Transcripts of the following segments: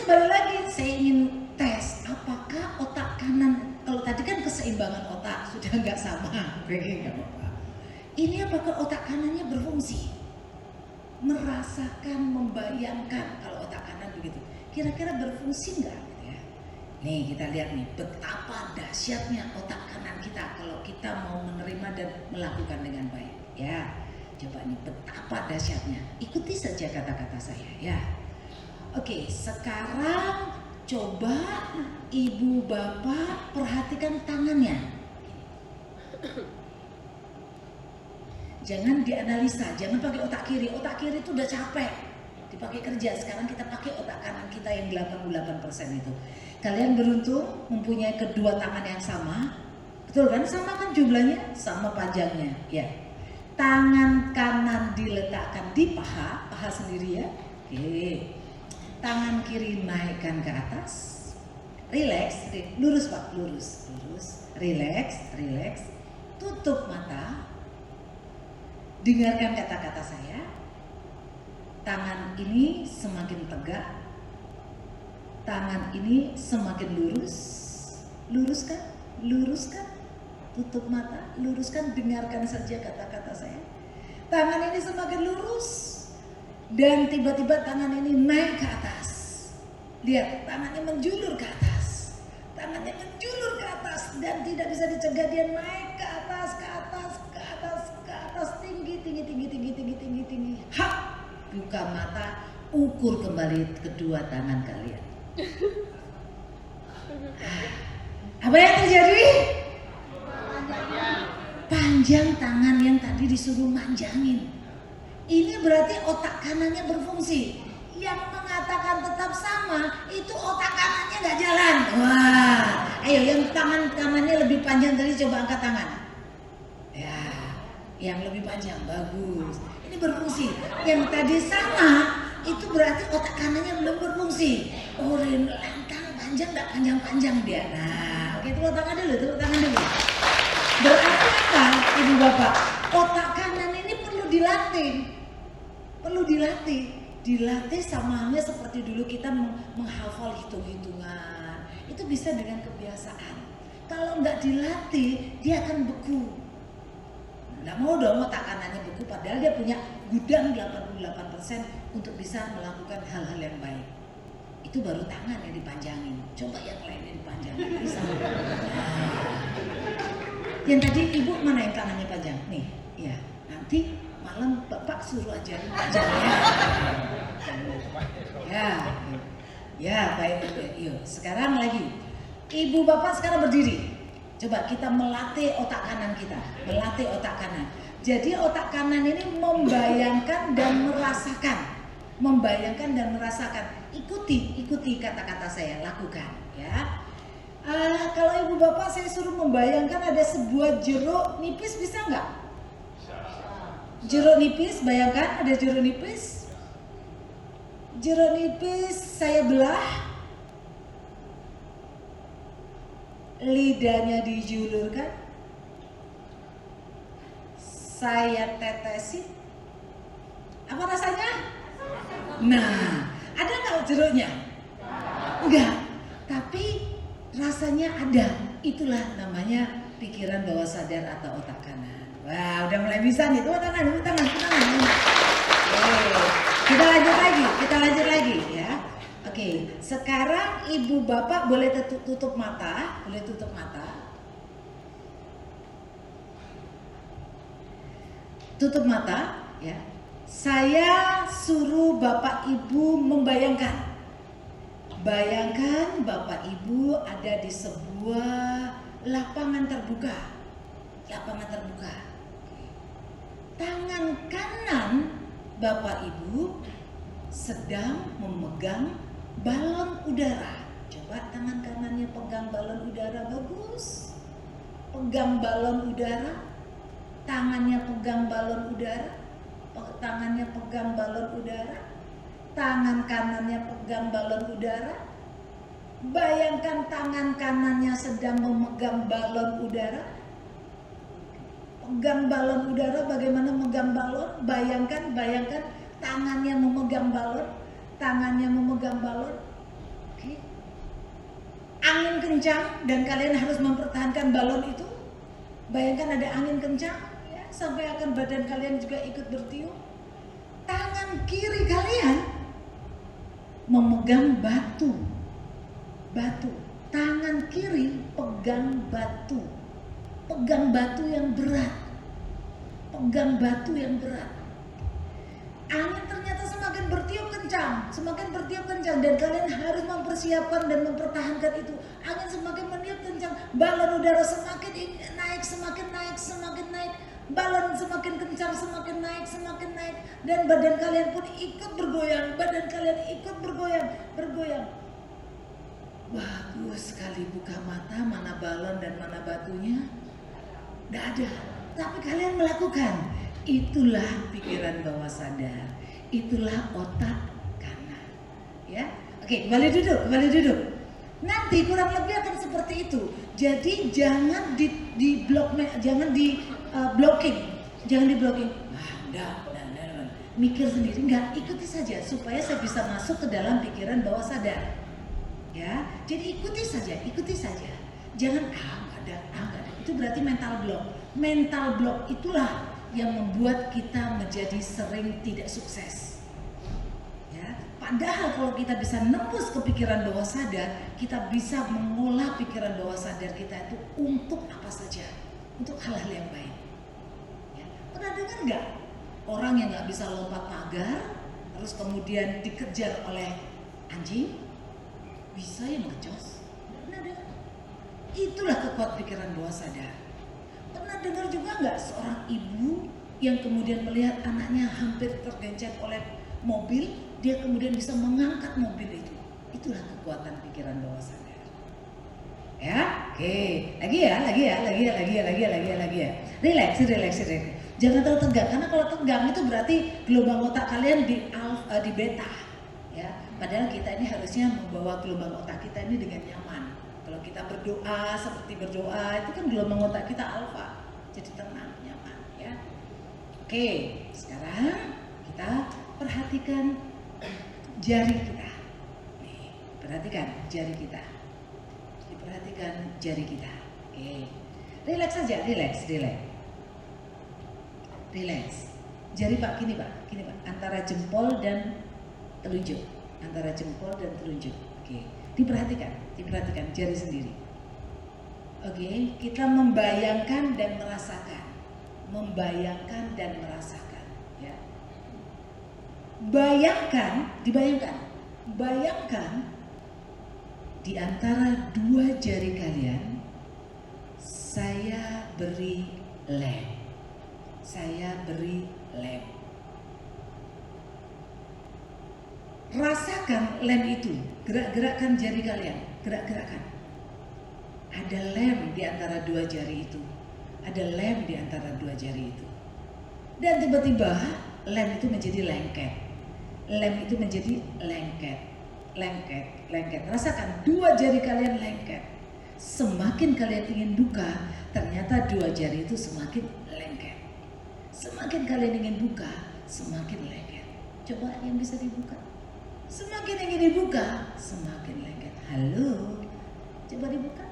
kembali lagi, saya ingin tes apakah otak kanan, kalau tadi kan keseimbangan otak sudah nggak sama, nggak apa-apa. Ini apakah otak kanannya berfungsi? Merasakan, membayangkan, kalau otak kanan begitu. Kira-kira berfungsi nggak? Gitu ya. Nih kita lihat nih betapa dahsyatnya otak kanan kita kalau kita mau menerima dan melakukan dengan baik. Ya, coba nih betapa dahsyatnya. Ikuti saja kata-kata saya ya. Oke, sekarang coba ibu bapak perhatikan tangannya. Jangan dianalisa, jangan pakai otak kiri. Otak kiri itu udah capek dipakai kerja. Sekarang kita pakai otak kanan kita yang 88% itu. Kalian beruntung mempunyai kedua tangan yang sama. Betul kan? Sama kan jumlahnya, sama panjangnya. Ya. Tangan kanan diletakkan di paha sendiri ya. Oke. Tangan kiri naikkan ke atas. Relax, lurus Pak, lurus. Relax. Tutup mata. Dengarkan kata-kata saya. Tangan ini semakin tegak. Tangan ini semakin lurus. Luruskan. Tutup mata, luruskan, dengarkan saja kata-kata saya. Tangan ini semakin lurus. Dan tiba-tiba tangan ini naik ke atas. Lihat, tangannya menjulur ke atas. Dan tidak bisa dicegah, dia naik ke atas. Tinggi. Hap, buka mata, ukur kembali kedua tangan kalian. Apa yang terjadi? Panjang tangan yang tadi disuruh manjangin. Ini berarti otak kanannya berfungsi. Yang mengatakan tetap sama, itu otak kanannya nggak jalan. Wah, ayo yang tangan kanannya lebih panjang tadi coba angkat tangan. Ya, yang lebih panjang, bagus. Ini berfungsi. Yang tadi sama, itu berarti otak kanannya belum berfungsi. Oh, lantang panjang nggak panjang-panjang dia. Nah, oke, tepuk tangan dulu. Berarti apa, ibu bapak? Otak kanan ini perlu dilatih sama halnya seperti dulu kita menghafal hitung-hitungan. Itu bisa dengan kebiasaan. Kalau nggak dilatih, dia akan beku. Nggak mau dong otak kanannya beku, padahal dia punya gudang 88% untuk bisa melakukan hal-hal yang baik. Itu baru tangan yang dipanjangin. Coba yang lainnya dipanjangin. Bisa. Yang tadi ibu mana yang tangannya panjang? Nih, ya. Nanti malam bapak suruh ajarin panjangnya. Ya baik. Yuk, sekarang lagi. Ibu bapak sekarang berdiri. Coba kita melatih otak kanan kita. Jadi otak kanan ini membayangkan dan merasakan. Ikuti kata-kata saya, lakukan ya. Kalau ibu bapak saya suruh membayangkan ada sebuah jeruk nipis, bisa nggak? Jeruk nipis, bayangkan ada jeruk nipis. Jeruk nipis saya belah. Lidahnya dijulurkan. Saya tetesin. Apa rasanya? Nah, ada nggak jeruknya? Enggak. Tapi rasanya ada. Itulah namanya pikiran bawah sadar atau otak kanan. Wah, udah mulai bisa nih. Tepuk tangan. Kita lanjut lagi ya. Oke, sekarang ibu bapak boleh tutup mata. Tutup mata ya. Saya suruh bapak ibu membayangkan. Bayangkan bapak ibu ada di sebuah lapangan terbuka. Tangan kanan bapak ibu sedang memegang balon udara. Coba tangan kanannya pegang balon udara, bagus. Pegang balon udara. Tangannya pegang balon udara. Tangan kanannya pegang balon udara. Bayangkan tangan kanannya sedang memegang balon udara. Pegang balon udara, bagaimana megang balon? Bayangkan tangannya memegang balon. angin kencang dan kalian harus mempertahankan balon itu. Bayangkan ada angin kencang ya, sampai akan badan kalian juga ikut bertiup. Tangan kiri kalian memegang batu. Tangan kiri pegang batu. Pegang batu yang berat. Angin ternyata semakin bertiup kencang dan kalian harus mempersiapkan dan mempertahankan itu. Angin semakin meniup kencang, balon udara semakin naik, balon semakin kencang, semakin naik, dan badan kalian pun ikut bergoyang, bergoyang. Bagus sekali, buka mata, mana balon dan mana batunya? Tidak ada, tapi kalian melakukan. Itulah pikiran bawah sadar, itulah otak kanan. Ya, oke, kembali duduk. Nanti kurang lebih akan seperti itu. Jadi jangan blocking. Enggak. Mikir sendiri, enggak, ikuti saja supaya saya bisa masuk ke dalam pikiran bawah sadar. Ya, jadi ikuti saja. Jangan enggak ada. Itu berarti mental block. Mental block itulah yang membuat kita menjadi sering tidak sukses. Ya, padahal kalau kita bisa nembus ke pikiran bawah sadar, kita bisa mengolah pikiran bawah sadar kita itu untuk apa saja, untuk hal-hal yang baik. Ya, pernah dengar nggak orang yang nggak bisa lompat pagar, terus kemudian dikejar oleh anjing, bisa yang ngecos? Pernah dengar? Itulah kekuatan pikiran bawah sadar. Pernah dengar juga nggak seorang ibu yang kemudian melihat anaknya hampir tergencet oleh mobil, dia kemudian bisa mengangkat mobil itu? Itulah kekuatan pikiran bawah sadar. Ya, oke. Lagi ya. Relax. Jangan terlalu tegang, karena kalau tegang itu berarti gelombang otak kalian di beta. Ya, padahal kita ini harusnya membawa gelombang otak kita ini dengan nyaman. Kalau kita berdoa itu kan gelombang otak kita alfa, jadi tenang, nyaman, ya. Oke, sekarang kita perhatikan jari kita. Nih, perhatikan jari kita. Diperhatikan jari kita. Oke, relax saja, relax. Jari Pak, gini Pak, antara jempol dan telunjuk, Oke. Diperhatikan jari sendiri. Oke, kita membayangkan dan merasakan, ya. Bayangkan di antara dua jari kalian, saya beri lem. Rasakan lem itu, gerak-gerakkan jari kalian, gerak-gerakkan. Ada lem di antara dua jari itu. Dan tiba-tiba lem itu menjadi lengket. Rasakan dua jari kalian lengket. Semakin kalian ingin buka, ternyata dua jari itu semakin lengket. Semakin kalian ingin buka, semakin lengket. Coba yang bisa dibuka. Semakin ingin dibuka, semakin lengket. Halo, coba dibuka.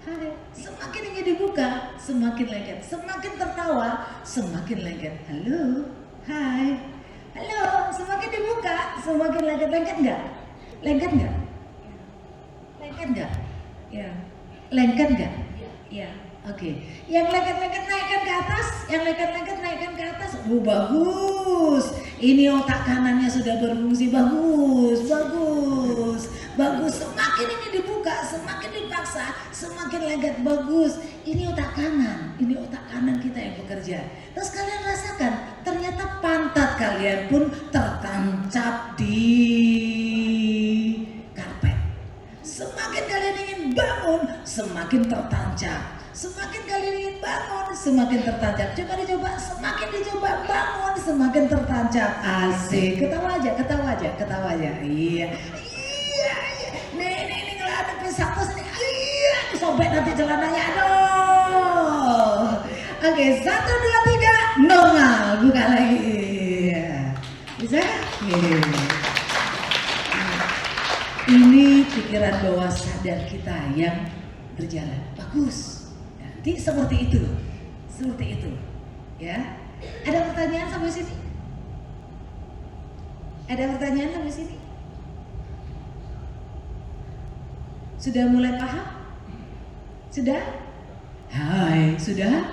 Hai. Semakin ingin dibuka, semakin lengket. Semakin tertawa, semakin lengket. Halo, hai. Halo, semakin dibuka, semakin lengket. Lengket nggak? Ya. Lengket nggak? Ya. Oke. Yang lengket-lengket naikkan ke atas, bagus. Ini otak kanannya sudah berfungsi, bagus. Semakin ini dibuka, semakin dipaksa, semakin lengket, bagus. Ini otak kanan kita yang bekerja. Terus kalian rasakan, ternyata pantat kalian pun tertancap di karpet. Semakin kalian ingin bangun, semakin tertancap. Semakin kalian ingin bangun, semakin tertancap. Coba dicoba, semakin dicoba bangun, semakin tertancap. Asik, ketawa aja. Iya. Nih ngeladepin satu sini. Iya, sobek nanti celananya. Aduh. Oke, 1, 2, 3, normal. Buka lagi. Bisa? Ini pikiran bawah sadar. sadar kita yang berjalan. Bagus. Nanti seperti itu. Ya. Ada pertanyaan sampai sini? Ada pertanyaan sampai sini? Sudah mulai paham? Sudah? Hai, sudah?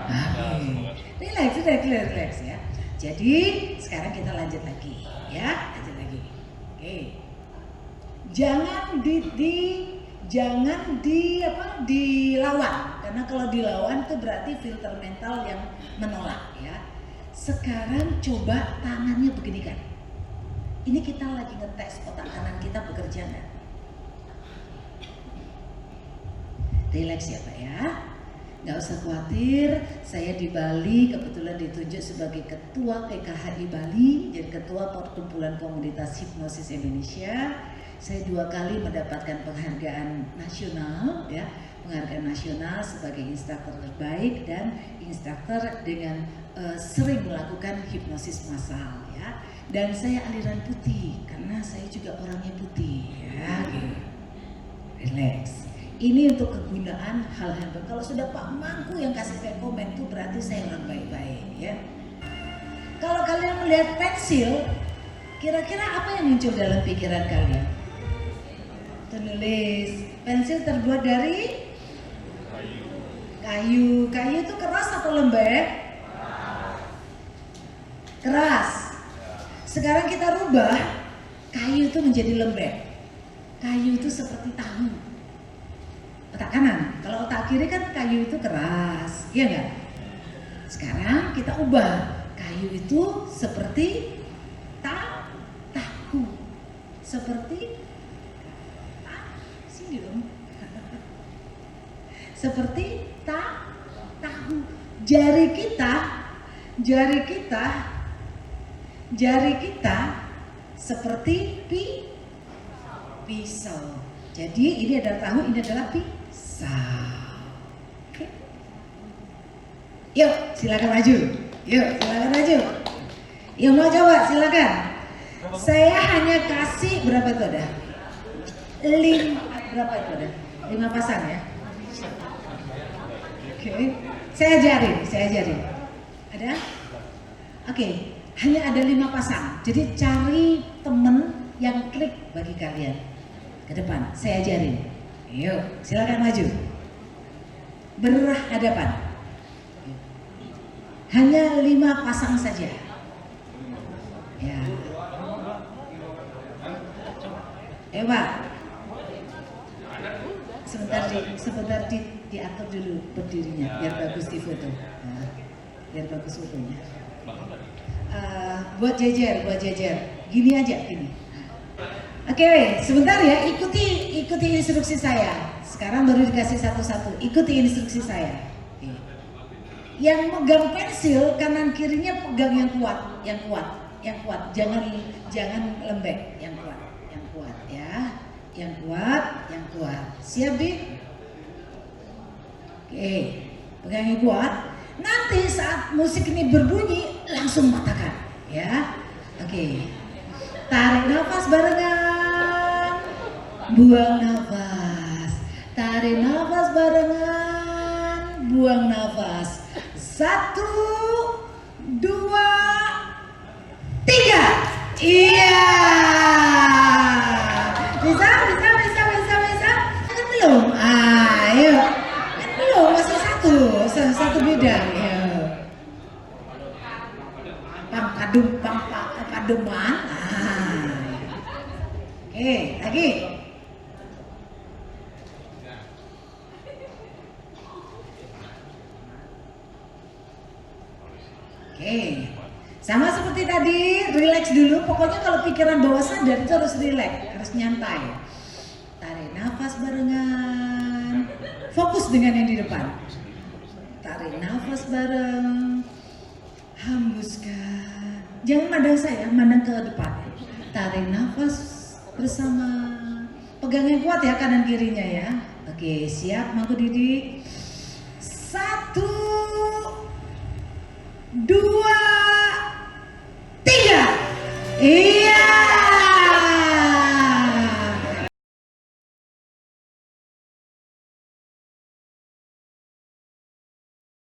Hai. Relax ya. Jadi sekarang kita lanjut lagi ya, Oke. Jangan dilawan, karena kalau dilawan itu berarti filter mental yang menolak ya. Sekarang coba tangannya begini kan. Ini kita lagi ngetes otak kanan kita bekerja nggak? Relax ya Pak ya. Nggak usah khawatir, saya di Bali kebetulan ditunjuk sebagai Ketua PKHI Bali, jadi Ketua Perkumpulan Komunitas Hipnosis Indonesia. Saya 2 kali mendapatkan penghargaan nasional, ya, penghargaan nasional sebagai instruktur terbaik dan instruktur dengan sering melakukan hipnosis massal, ya. Dan saya aliran putih karena saya juga orangnya putih, ya. Gitu. Relax. Ini untuk kegunaan hal-hal. Kalau sudah Pak Mangku yang kasih komen itu berarti saya orang baik-baik ya. Kalau kalian melihat pensil, kira-kira apa yang muncul dalam pikiran kalian? Tulis. Pensil terbuat dari kayu. Kayu itu keras atau lembek? Keras. Sekarang kita rubah kayu itu menjadi lembek. Kayu itu seperti tahu. Otak kanan, kalau otak kiri kan kayu itu keras, iya enggak? Sekarang kita ubah, kayu itu seperti tahu, seperti sini dong, seperti tahu. Jari kita seperti pisau. Jadi ini adalah tahu, ini adalah pisau. Oke. Yuk, silakan maju. Yang mau coba silakan. Saya hanya kasih berapa itu ada? 5 pasang ya. Oke. Saya ajarin. Ada? Oke. Hanya ada 5 pasang. Jadi cari temen yang klik bagi kalian. Ke depan, saya ajarin. Yuk, silakan maju. Berhadapan. Hanya 5 pasang saja. Ya. Pak. Sebentar diatur dulu berdirinya biar bagus di foto. Nah, biar bagus fotonya. Buat jejer. Gini aja, gini. Oke, sebentar ya, ikuti instruksi saya. Sekarang baru dikasih satu-satu. Ikuti instruksi saya. Oke. Yang megang pensil kanan kirinya pegang yang kuat. Jangan lembek, yang kuat ya. Yang kuat. Siap, Bi? Oke, pegang yang kuat. Nanti saat musik ini berbunyi langsung matakan, ya. Oke. Tarik nafas barengan, buang nafas. Tarik nafas barengan, buang nafas. 1, 2, 3. Iya. Bisa? Kan belum? Ayo. Kan belum, masih satu bidang. Paduman. Oke, lagi. Oke. Sama seperti tadi, relax dulu. Pokoknya kalau pikiran bawah sadar itu harus relax, harus nyantai. Tarik nafas barengan. Fokus dengan yang di depan. Tarik nafas bareng. Hembuskan. Jangan mandang saya, mandang ke depan. Tarik nafas bersama. Pegang yang kuat ya kanan kirinya ya. Oke, siap Mangku Didi. 1, 2,